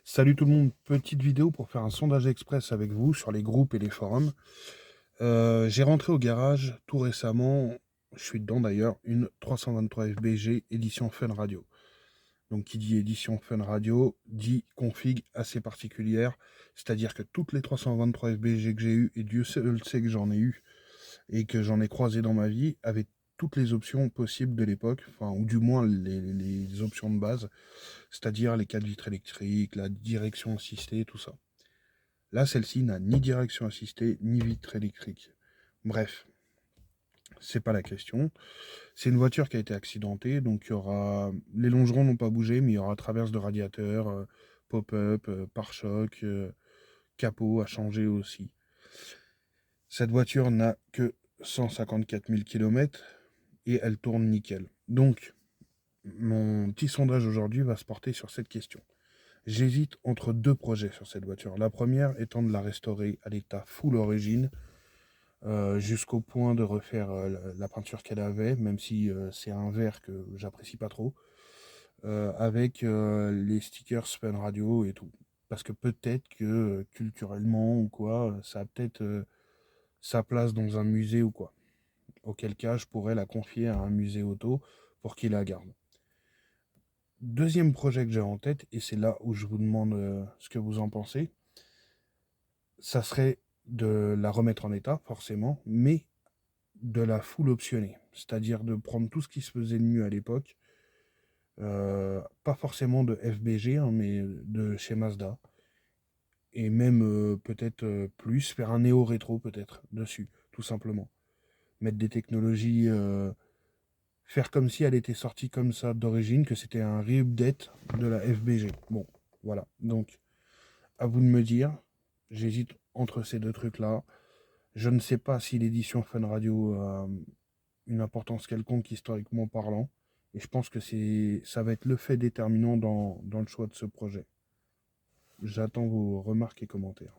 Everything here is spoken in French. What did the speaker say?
Salut tout le monde, petite vidéo pour faire un sondage express avec vous sur les groupes et les forums. J'ai rentré au garage tout récemment, je suis dedans d'ailleurs, une 323 FBG édition Fun Radio. Donc qui dit édition Fun Radio, dit config assez particulière, c'est-à-dire que toutes les 323 FBG que j'ai eues, et Dieu seul sait que j'en ai eu, et que j'en ai croisé dans ma vie, avaient toutes les options possibles de l'époque, enfin, ou du moins les options de base, c'est-à-dire les 4 vitres électriques, la direction assistée, tout ça. Là, celle-ci n'a ni direction assistée, ni vitre électrique. Bref, c'est pas la question. C'est une voiture qui a été accidentée, donc il y aura... Les longerons n'ont pas bougé, mais il y aura traverse de radiateur, pop-up, pare-choc, capot à changer aussi. Cette voiture n'a que 154 000 km et elle tourne nickel. Donc, mon petit sondage aujourd'hui va se porter sur cette question. J'hésite entre deux projets sur cette voiture. La première étant de la restaurer à l'état full origine, jusqu'au point de refaire la peinture qu'elle avait, même si c'est un vert que j'apprécie pas trop, avec les stickers Fun Radio et tout. Parce que peut-être que culturellement ou quoi, ça a peut-être sa place dans un musée ou quoi. Auquel cas, je pourrais la confier à un musée auto pour qu'il la garde. Deuxième projet que j'ai en tête, et c'est là où je vous demande ce que vous en pensez, ça serait de la remettre en état, forcément, mais de la full optionner. C'est-à-dire de prendre tout ce qui se faisait de mieux à l'époque, pas forcément de FBG, hein, mais de chez Mazda, et même peut-être plus, faire un néo-rétro peut-être dessus, tout simplement. Mettre des technologies, faire comme si elle était sortie comme ça d'origine, que c'était un re-update de la FBG. Bon, voilà. Donc, à vous de me dire, j'hésite entre ces deux trucs-là. Je ne sais pas si l'édition Fun Radio a une importance quelconque historiquement parlant. Et je pense que ça va être le fait déterminant dans le choix de ce projet. J'attends vos remarques et commentaires.